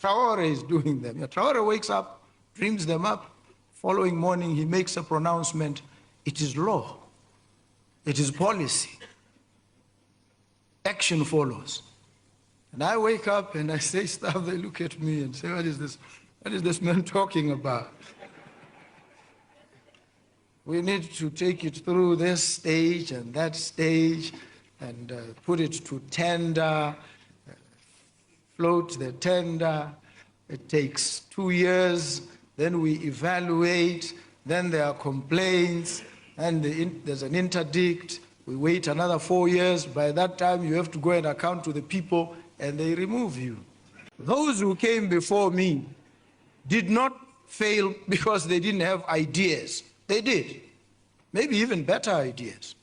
Traore is doing them. Traore wakes up, dreams them up. Following morning, he makes a pronouncement. It is law. It is policy. Action follows. And I wake up and I say stuff, they look at me and say, what is this? What is this man talking about? We need to take it through this stage and that stage and put it to tender, float the tender. It takes 2 years, then we evaluate, then there are complaints, and there's an interdict. We wait another 4 years. By that time, you have to go and account to the people, and they remove you. Those who came before me did not fail because they didn't have ideas. They did. Maybe even better ideas.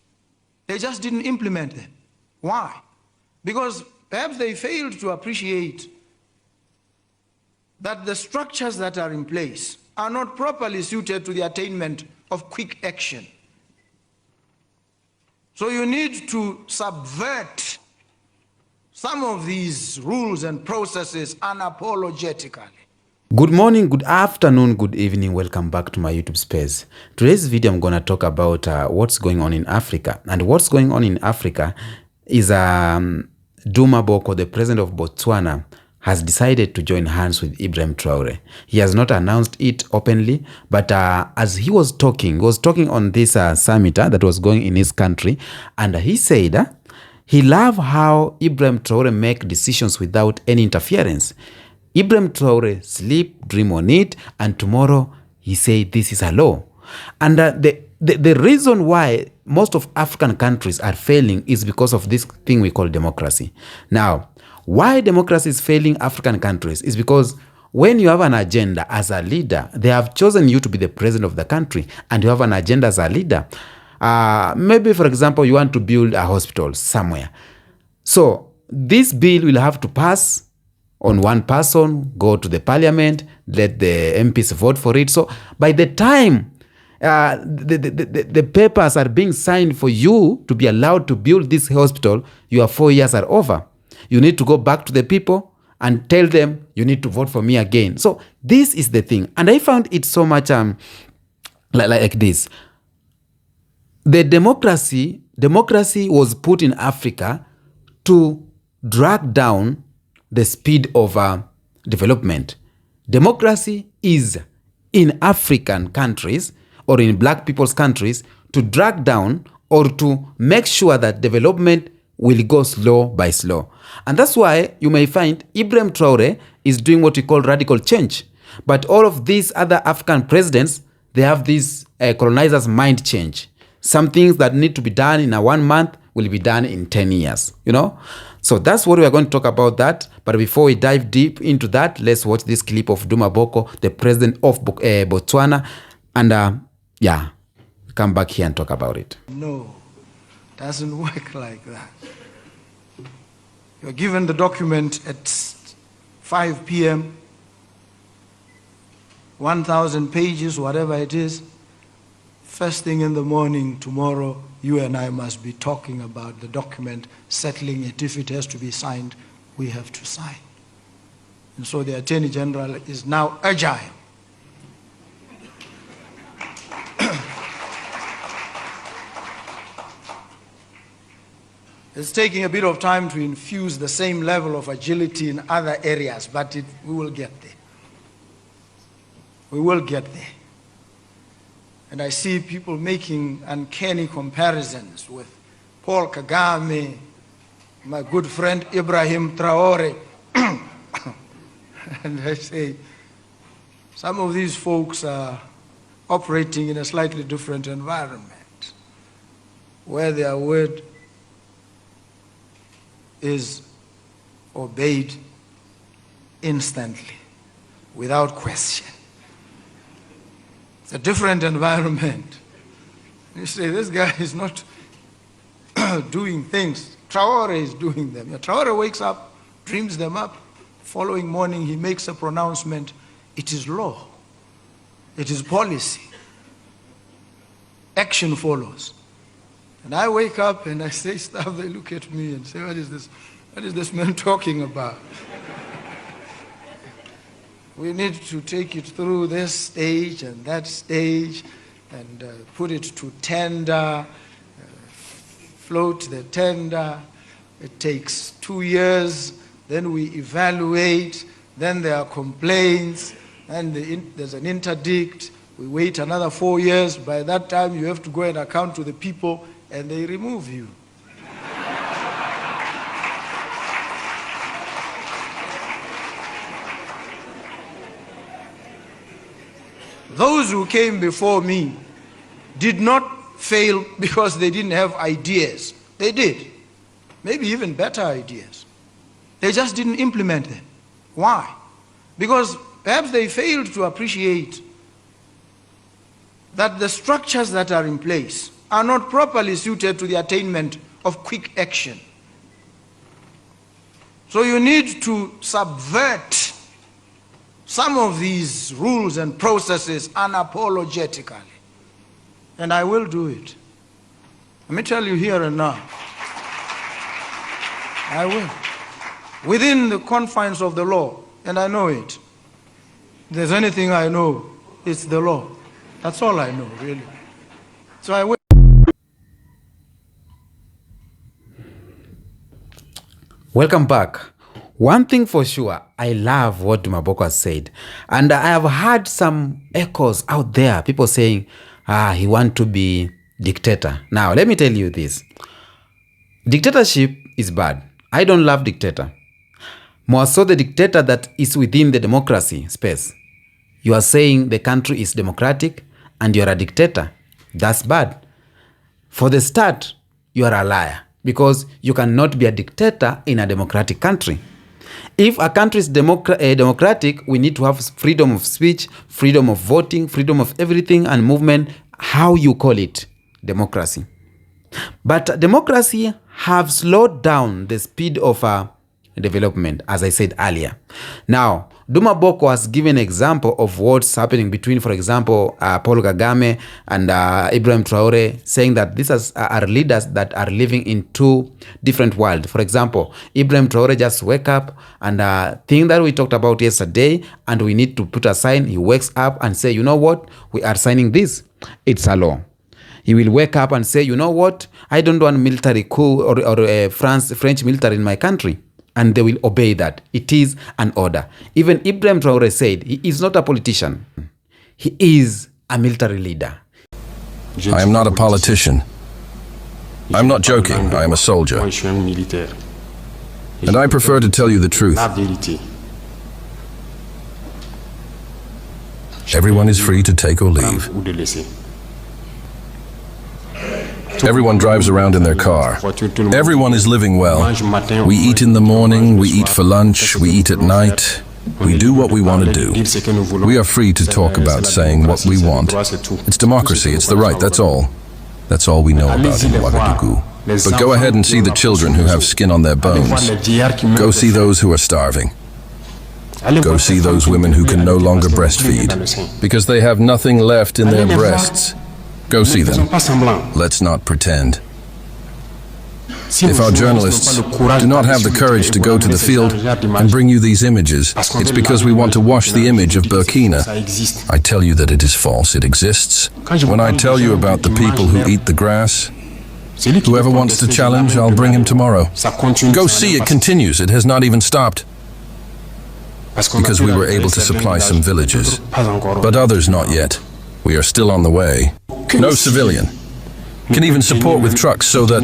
They just didn't implement them. Why? Because perhaps they failed to appreciate that the structures that are in place are not properly suited to the attainment of quick action. So you need to subvert some of these rules and processes unapologetically. Good morning, good afternoon, good evening. Welcome back to my YouTube space. Today's video I'm going to talk about what's going on in Africa. And what's going on in Africa is Duma Boko, the president of Botswana, has decided to join hands with Ibrahim Traore. He has not announced it openly, but as he was talking on this summit that was going in his country, and he said he loved how Ibrahim Traore make decisions without any interference. Ibrahim Traore sleep, dream on it, and tomorrow he say this is a law. And the reason why most of African countries are failing is because of this thing we call democracy. Now, why democracy is failing African countries is because when you have an agenda as a leader, they have chosen you to be the president of the country, and you have an agenda as a leader. Maybe, for example, you want to build a hospital somewhere. So this bill will have to pass on one person, go to the parliament, let the MPs vote for it. So by the time the papers are being signed for you to be allowed to build this hospital, your 4 years are over. You need to go back to the people and tell them you need to vote for me again. So this is the thing. And I found it so much like this. The democracy was put in Africa to drag down the speed of development. Democracy is in African countries or in black people's countries to drag down or to make sure that development will go slow by slow. And that's why you may find Ibrahim Traore is doing what we call radical change. But all of these other African presidents, they have this colonizer's mind change. Some things that need to be done in 1 month will be done in 10 years, you know? So that's what we are going to talk about that. But before we dive deep into that, let's watch this clip of Duma Boko, the president of Botswana. And yeah, come back here and talk about it. No, it doesn't work like that. You're given the document at 5 p.m., 1,000 pages, whatever it is. First thing in the morning tomorrow, you and I must be talking about the document, settling it. If it has to be signed, we have to sign. And so the Attorney General is now agile. It's taking a bit of time to infuse the same level of agility in other areas, but we will get there. We will get there. And I see people making uncanny comparisons with Paul Kagame, my good friend Ibrahim Traore. And I say, some of these folks are operating in a slightly different environment, where their word is obeyed instantly, without question. It's a different environment. You say, this guy is not doing things. Traore is doing them. Traore wakes up, dreams them up. Following morning, he makes a pronouncement. It is law. It is policy. Action follows. And I wake up and I say stuff, they look at me and say, what is this man talking about? We need to take it through this stage and that stage and put it to tender, float the tender. It takes 2 years, then we evaluate, then there are complaints, and there's an interdict. We wait another 4 years. By that time, you have to go and account to the people, and they remove you. Those who came before me did not fail because they didn't have ideas. They did. Maybe even better ideas. They just didn't implement them. Why? Because perhaps they failed to appreciate that the structures that are in place are not properly suited to the attainment of quick action. So you need to subvert some of these rules and processes unapologetically. And I will do it. Let me tell you here and now. I will. Within the confines of the law, and I know it. If there's anything I know, it's the law. That's all I know, really. So I will. Welcome back. One thing for sure, I love what Duma Boko has said. And I have heard some echoes out there, people saying, he wants to be dictator. Now, let me tell you this. Dictatorship is bad. I don't love dictator. More so the dictator that is within the democracy space. You are saying the country is democratic and you are a dictator. That's bad. For the start, you are a liar because you cannot be a dictator in a democratic country. If a country is democratic, we need to have freedom of speech, freedom of voting, freedom of everything and movement, how you call it, democracy. But democracy have slowed down the speed of development, as I said earlier. Now, Duma Boko has given an example of what's happening between, for example, Paul Kagame and Ibrahim Traore, saying that these are leaders that are living in two different worlds. For example, Ibrahim Traore just wake up and thing that we talked about yesterday, and we need to put a sign. He wakes up and say, you know what? We are signing this. It's a law. He will wake up and say, you know what? I don't want military coup or French military in my country. And they will obey that. It is an order. Even Ibrahim Traore said he is not a politician. He is a military leader. I am not a politician. I'm not joking. I am a soldier. And I prefer to tell you the truth. Everyone is free to take or leave. Everyone drives around in their car. Everyone is living well. We eat in the morning, we eat for lunch, we eat at night. We do what we want to do. We are free to talk about saying what we want. It's democracy, it's the right, that's all. That's all we know about in Ouagadougou. But go ahead and see the children who have skin on their bones. Go see those who are starving. Go see those women who can no longer breastfeed because they have nothing left in their breasts. Go see them. Let's not pretend. If our journalists do not have the courage to go to the field and bring you these images, it's because we want to wash the image of Burkina. I tell you that it is false. It exists. When I tell you about the people who eat the grass, whoever wants to challenge, I'll bring him tomorrow. Go see, it continues. It has not even stopped. Because we were able to supply some villages, but others not yet. We are still on the way. No civilian can even support with trucks so that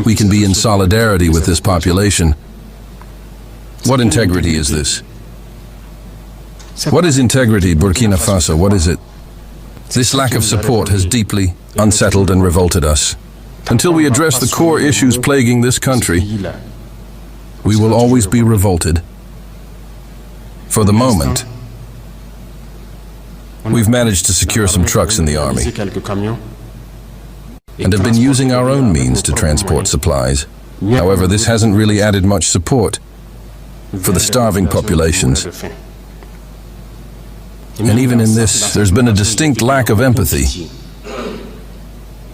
we can be in solidarity with this population. What integrity is this? What is integrity, Burkina Faso? What is it? This lack of support has deeply unsettled and revolted us. Until we address the core issues plaguing this country, we will always be revolted. For the moment, we've managed to secure some trucks in the army and have been using our own means to transport supplies. However, this hasn't really added much support for the starving populations. And even in this, there's been a distinct lack of empathy.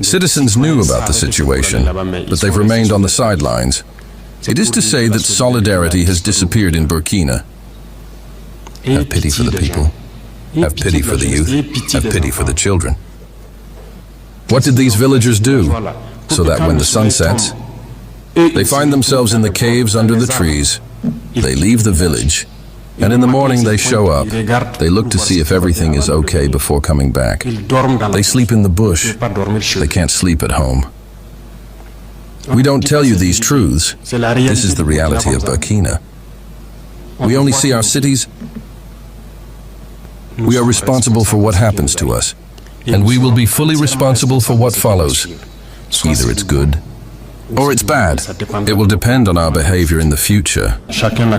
Citizens knew about the situation, but they've remained on the sidelines. It is to say that solidarity has disappeared in Burkina. Have pity for the people. Have pity for the youth. Have pity for the children. What did these villagers do? So that when the sun sets, they find themselves in the caves under the trees. They leave the village, and in the morning they show up. They look to see if everything is okay before coming back. They sleep in the bush. They can't sleep at home. We don't tell you these truths. This is the reality of Burkina. We only see our cities. We are responsible for what happens to us, and we will be fully responsible for what follows. Either it's good or it's bad. It will depend on our behavior in the future.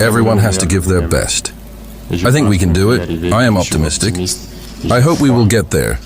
Everyone has to give their best. I think we can do it. I am optimistic. I hope we will get there.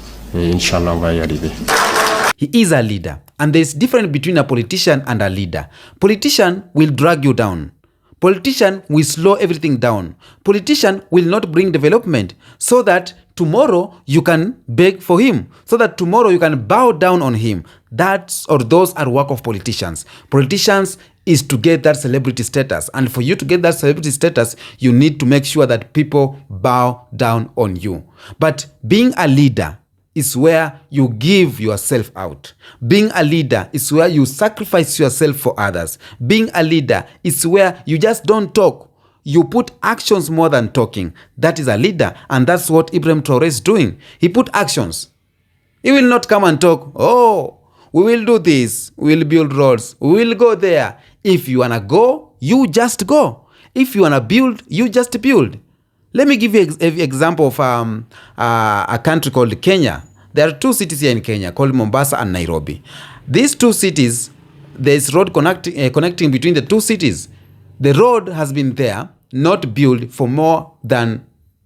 He is a leader, and there's difference between a politician and a leader. Politician will drag you down. Politician will slow everything down. Politician will not bring development so that tomorrow you can beg for him, so that tomorrow you can bow down on him. Those are work of politicians. Politicians is to get that celebrity status, and for you to get that celebrity status, you need to make sure that people bow down on you. But being a leader is where you give yourself out. Being a leader is where you sacrifice yourself for others. Being a leader is where you just don't talk. You put actions more than talking. That is a leader, and that's what Ibrahim Traore is doing. He put actions. He will not come and talk, oh, we will do this, we will build roads, we will go there. If you wanna go, you just go. If you wanna build, you just build. Let me give you an example of a country called Kenya. There are two cities here in Kenya called Mombasa and Nairobi. These two cities, there's road connecting between the two cities. The road has been there, not built for more than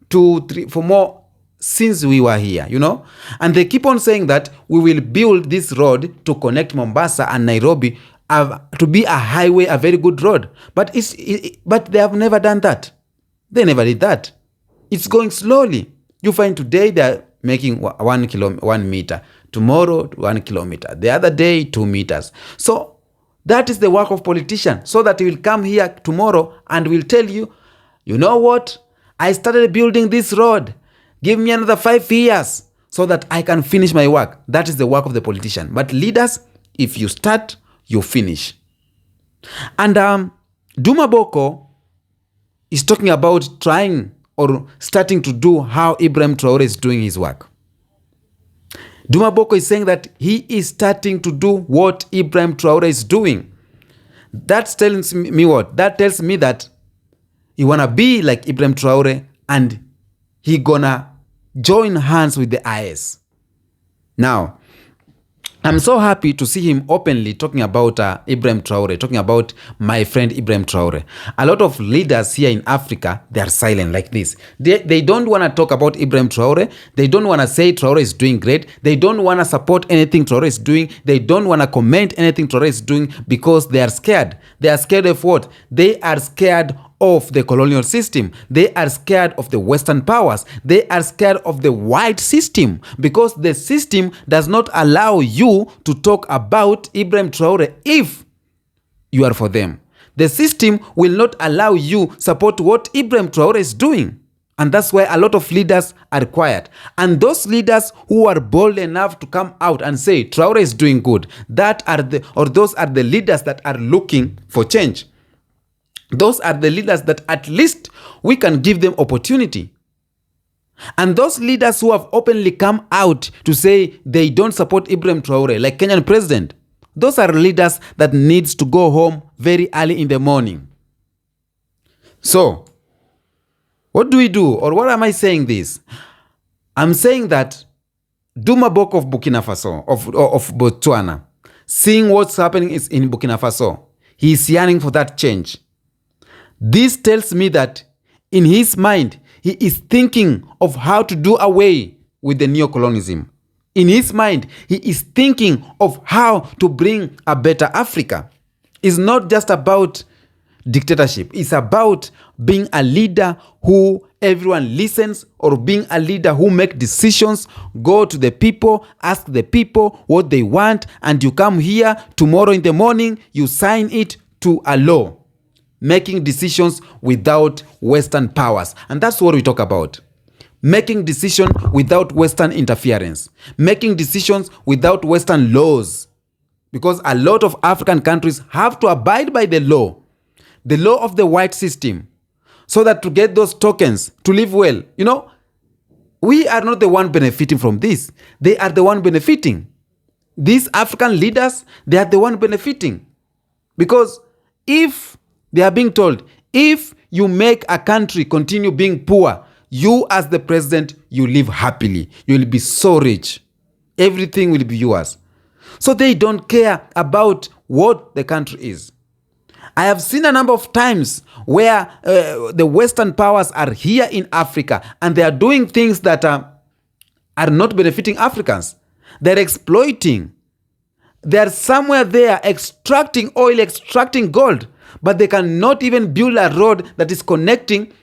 2-3, for more since we were here, you know. And they keep on saying that we will build this road to connect Mombasa and Nairobi to be a highway, a very good road. But they have never done that. They never did that. It's going slowly. You find today they're making 1 meter. Tomorrow, 1 kilometer. The other day, 2 meters. So that is the work of politicians. So that he will come here tomorrow and will tell you, you know what? I started building this road. Give me another 5 years so that I can finish my work. That is the work of the politician. But leaders, if you start, you finish. And Duma Boko is talking about trying or starting to do how Ibrahim Traore is doing his work. Duma Boko is saying that he is starting to do what Ibrahim Traore is doing. That tells me what? That tells me that he wanna be like Ibrahim Traore and he gonna join hands with the IS. Now, I'm so happy to see him openly talking about Ibrahim Traore, talking about my friend Ibrahim Traore. A lot of leaders here in Africa, they are silent like this. They don't want to talk about Ibrahim Traore. They don't want to say Traore is doing great. They don't want to support anything Traore is doing. They don't want to comment anything Traore is doing because they are scared. They are scared of what? They are scared of the colonial system. They are scared of the Western powers. They are scared of the white system because the system does not allow you to talk about Ibrahim Traore if you are for them. The system will not allow you support what Ibrahim Traore is doing. And that's why a lot of leaders are quiet. And those leaders who are bold enough to come out and say Traore is doing good, those are the leaders that are looking for change. Those are the leaders that at least we can give them opportunity. And those leaders who have openly come out to say they don't support Ibrahim Traore, like Kenyan president, those are leaders that needs to go home very early in the morning. So, what do we do? Or what am I saying this? I'm saying that Duma Boko of Burkina Faso, of Botswana, seeing what's happening is in Burkina Faso, he is yearning for that change. This tells me that in his mind, he is thinking of how to do away with the neocolonialism. In his mind, he is thinking of how to bring a better Africa. It's not just about dictatorship. It's about being a leader who everyone listens, or being a leader who makes decisions, go to the people, ask the people what they want, and you come here tomorrow in the morning, you sign it to a law. making decisions without Western powers. And that's what we talk about. Making decisions without Western interference. Making decisions without Western laws. Because a lot of African countries have to abide by the law of the white system, so that to get those tokens, to live well. You know, we are not the one benefiting from this. They are the one benefiting. These African leaders, they are the one benefiting. Because if they are being told, if you make a country continue being poor, you as the president, you live happily. You will be so rich. Everything will be yours. So they don't care about what the country is. I have seen a number of times where the Western powers are here in Africa and they are doing things that are not benefiting Africans. They're exploiting. They're somewhere there extracting oil, extracting gold, but they cannot even build a road that is connecting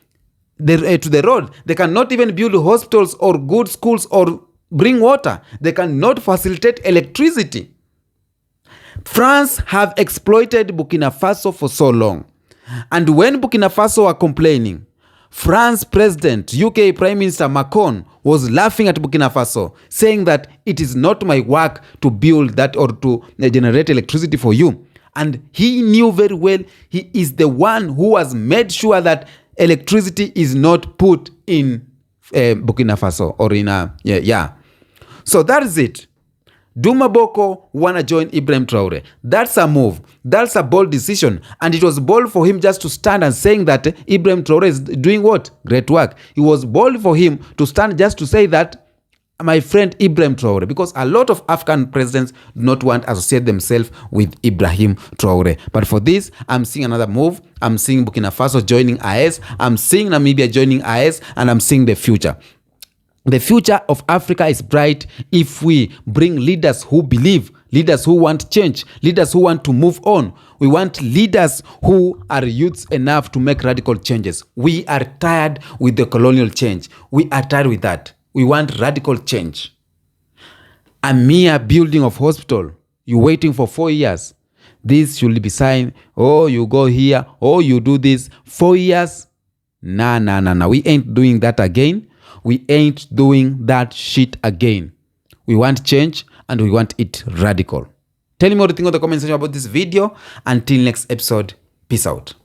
to the road. They cannot even build hospitals or good schools or bring water. They cannot facilitate electricity. France have exploited Burkina Faso for so long. And when Burkina Faso are complaining, France President, UK Prime Minister Macron was laughing at Burkina Faso, saying that it is not my work to build that or to generate electricity for you. And he knew very well he is the one who has made sure that electricity is not put in Burkina Faso or in So that is it. Duma Boko wanna join Ibrahim Traore. That's a move. That's a bold decision. And it was bold for him just to stand and saying that Ibrahim Traore is doing what? Great work. It was bold for him to stand just to say that my friend Ibrahim Traore, because a lot of African presidents do not want to associate themselves with Ibrahim Traore. But for this, I'm seeing another move. I'm seeing Burkina Faso joining IS. I'm seeing Namibia joining IS, and I'm seeing the future. The future of Africa is bright if we bring leaders who believe, leaders who want change, leaders who want to move on. We want leaders who are youths enough to make radical changes. We are tired with the colonial change. We are tired with that. We want radical change. A mere building of hospital, you're waiting for 4 years. This should be signed. Oh, you go here. Oh, you do this. 4 years. Nah. We ain't doing that again. We ain't doing that shit again. We want change and we want it radical. Tell me what you think in the comment section about this video. Until next episode, peace out.